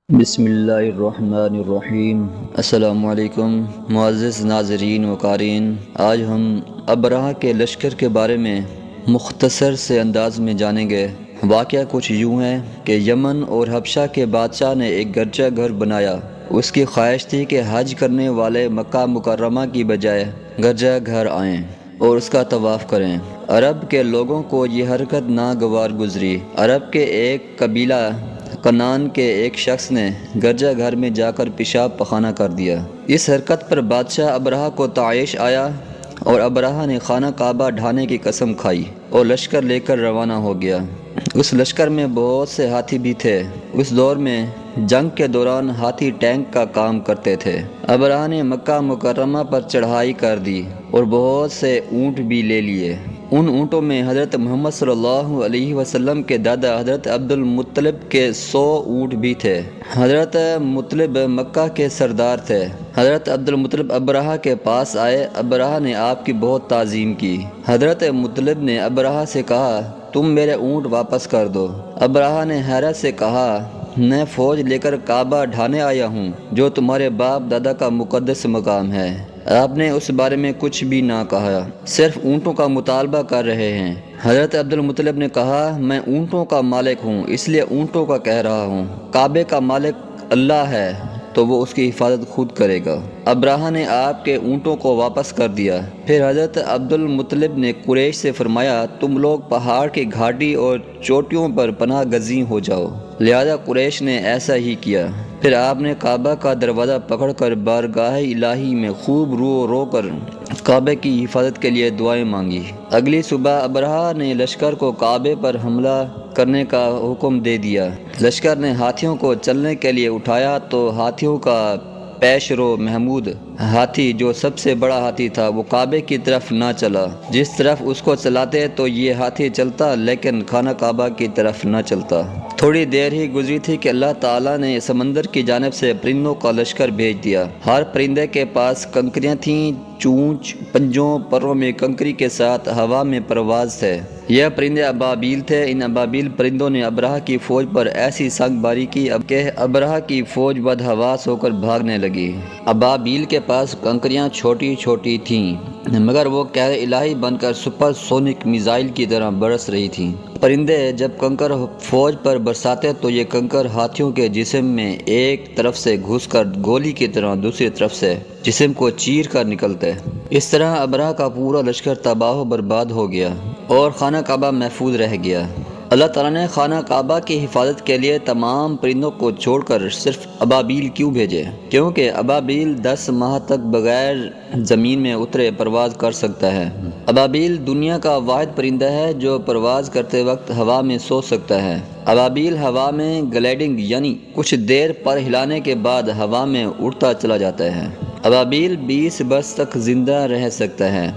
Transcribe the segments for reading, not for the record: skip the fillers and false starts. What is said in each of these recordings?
بسم اللہ الرحمن الرحیم۔ السلام علیکم معزز ناظرین و قارئین۔ آج ہم ابرہہ کے لشکر کے بارے میں مختصر سے انداز میں جانیں گے۔ واقعہ کچھ یوں ہے کہ یمن اور حبشہ کے بادشاہ نے ایک گرجا گھر بنایا۔ اس کی خواہش تھی کہ حج کرنے والے مکہ مکرمہ کی بجائے گرجا گھر آئیں اور اس کا طواف کریں۔ عرب کے لوگوں کو یہ حرکت ناگوار گزری۔ عرب کے ایک قبیلہ کنان کے ایک شخص نے گرجا گھر میں جا کر پیشاب پخانہ کر دیا۔ اس حرکت پر بادشاہ ابرہہ کو طائش آیا اور ابرہہ نے خانہ کعبہ ڈھانے کی قسم کھائی اور لشکر لے کر روانہ ہو گیا۔ اس لشکر میں بہت سے ہاتھی بھی تھے۔ اس دور میں جنگ کے دوران ہاتھی ٹینک کا کام کرتے تھے۔ ابرہہ نے مکہ مکرمہ پر چڑھائی کر دی اور بہت سے اونٹ بھی لے لیے۔ ان اونٹوں میں حضرت محمد صلی اللہ علیہ وسلم کے دادا حضرت عبد المطلب کے 100 اونٹ بھی تھے۔ حضرت مطلب مکہ کے سردار تھے۔ حضرت عبد المطلب ابرہہ کے پاس آئے۔ ابرہہ نے آپ کی بہت تعظیم کی۔ حضرت مطلب نے ابرہہ سے کہا، تم میرے اونٹ واپس کر دو۔ ابرہہ نے حیرت سے کہا، میں فوج لے کر کعبہ ڈھانے آیا ہوں جو تمہارے باپ دادا کا مقدس مقام ہے۔ آپ نے اس بارے میں کچھ بھی نہ کہا، صرف اونٹوں کا مطالبہ کر رہے ہیں۔ حضرت عبد المطلب نے کہا، میں اونٹوں کا مالک ہوں اس لیے اونٹوں کا کہہ رہا ہوں۔ کعبے کا مالک اللہ ہے تو وہ اس کی حفاظت خود کرے گا۔ ابرہہ نے آپ کے اونٹوں کو واپس کر دیا۔ پھر حضرت عبد المطلب نے قریش سے فرمایا، تم لوگ پہاڑ کی گھاٹی اور چوٹیوں پر پناہ گزین ہو جاؤ۔ لہذا قریش نے ایسا ہی کیا۔ پھر آپ نے کعبہ کا دروازہ پکڑ کر بارگاہ الہی میں خوب رو رو کر کعبے کی حفاظت کے لیے دعائیں مانگی۔ اگلی صبح ابرہہ نے لشکر کو کعبے پر حملہ کرنے کا حکم دے دیا۔ لشکر نے ہاتھیوں کو چلنے کے لیے اٹھایا تو ہاتھیوں کا پیش رو محمود ہاتھی جو سب سے بڑا ہاتھی تھا وہ کعبے کی طرف نہ چلا۔ جس طرف اس کو چلاتے تو یہ ہاتھی چلتا لیکن خانہ کعبہ کی طرف نہ چلتا۔ تھوڑی دیر ہی گزری تھی کہ اللہ تعالیٰ نے سمندر کی جانب سے پرندوں کا لشکر بھیج دیا۔ ہر پرندے کے پاس کنکریاں تھیں، چونچ، پنجوں، پروں میں کنکری کے ساتھ ہوا میں پرواز تھے۔ یہ پرندے ابابیل تھے۔ ان ابابیل پرندوں نے ابرہہ کی فوج پر ایسی سنگ باری کی کہ ابرہہ کی فوج بدحواس ہو کر بھاگنے لگی۔ ابابیل کے پاس کنکریاں چھوٹی چھوٹی تھیں مگر وہ قہر الہی بن کر سپر سونک میزائل کی طرح برس رہی تھیں۔ پرندے جب کنکر فوج پر برساتے تو یہ کنکر ہاتھیوں کے جسم میں ایک طرف سے گھس کر گولی کی طرح دوسری طرف سے جسم کو چیر کر نکلتے۔ اس طرح ابرہہ کا پورا لشکر تباہ و برباد ہو گیا اور خانہ کعبہ محفوظ رہ گیا۔ اللہ تعالیٰ نے خانہ کعبہ کی حفاظت کے لیے تمام پرندوں کو چھوڑ کر صرف ابابیل کیوں بھیجے؟ کیونکہ ابابیل 10 ماہ تک بغیر زمین میں اترے پرواز کر سکتا ہے۔ ابابیل دنیا کا واحد پرندہ ہے جو پرواز کرتے وقت ہوا میں سو سکتا ہے۔ ابابیل ہوا میں گلائڈنگ یعنی کچھ دیر پر ہلانے کے بعد ہوا میں اڑتا چلا جاتا ہے۔ ابابیل 20 برس تک زندہ رہ سکتا ہے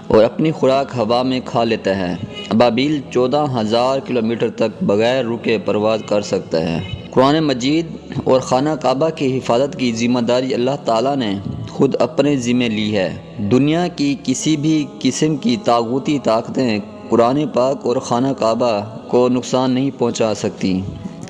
اور اپنی خوراک ہوا میں کھا لیتا ہے۔ ابابیل 14,000 کلومیٹر تک بغیر رکے پرواز کر سکتا ہے۔ قرآن مجید اور خانہ کعبہ کی حفاظت کی ذمہ داری اللہ تعالیٰ نے خود اپنے ذمہ لی ہے۔ دنیا کی کسی بھی قسم کی طاغوتی طاقتیں قرآن پاک اور خانہ کعبہ کو نقصان نہیں پہنچا سکتی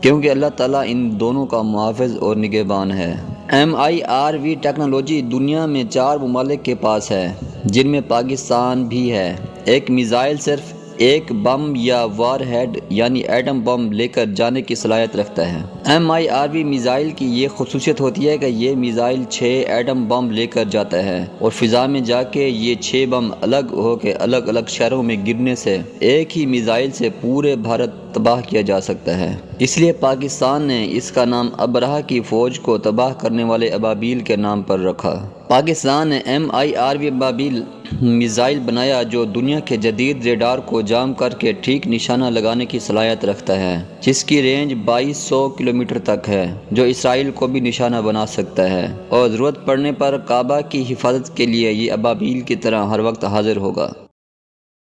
کیونکہ اللہ تعالیٰ ان دونوں کا محافظ اور نگہبان ہے۔ MIRV ٹیکنالوجی دنیا میں 4 ممالک کے پاس ہے جن میں پاکستان بھی ہے۔ ایک میزائل صرف ایک بم یا وار ہیڈ یعنی ایٹم بم لے کر جانے کی صلاحیت رکھتا ہے۔ MIRV میزائل کی یہ خصوصیت ہوتی ہے کہ یہ میزائل 6 ایٹم بم لے کر جاتا ہے اور فضا میں جا کے یہ 6 بم الگ ہو کے الگ الگ شہروں میں گرنے سے ایک ہی میزائل سے پورے بھارت تباہ کیا جا سکتا ہے۔ اس لیے پاکستان نے اس کا نام ابرہہ کی فوج کو تباہ کرنے والے ابابیل کے نام پر رکھا۔ پاکستان نے MIRV ابابیل میزائل بنایا جو دنیا کے جدید ریڈار کو جام کر کے ٹھیک نشانہ لگانے کی صلاحیت رکھتا ہے، جس کی رینج 2200 کلومیٹر تک ہے، جو اسرائیل کو بھی نشانہ بنا سکتا ہے اور ضرورت پڑنے پر کعبہ کی حفاظت کے لیے یہ ابابیل کی طرح ہر وقت حاضر ہوگا۔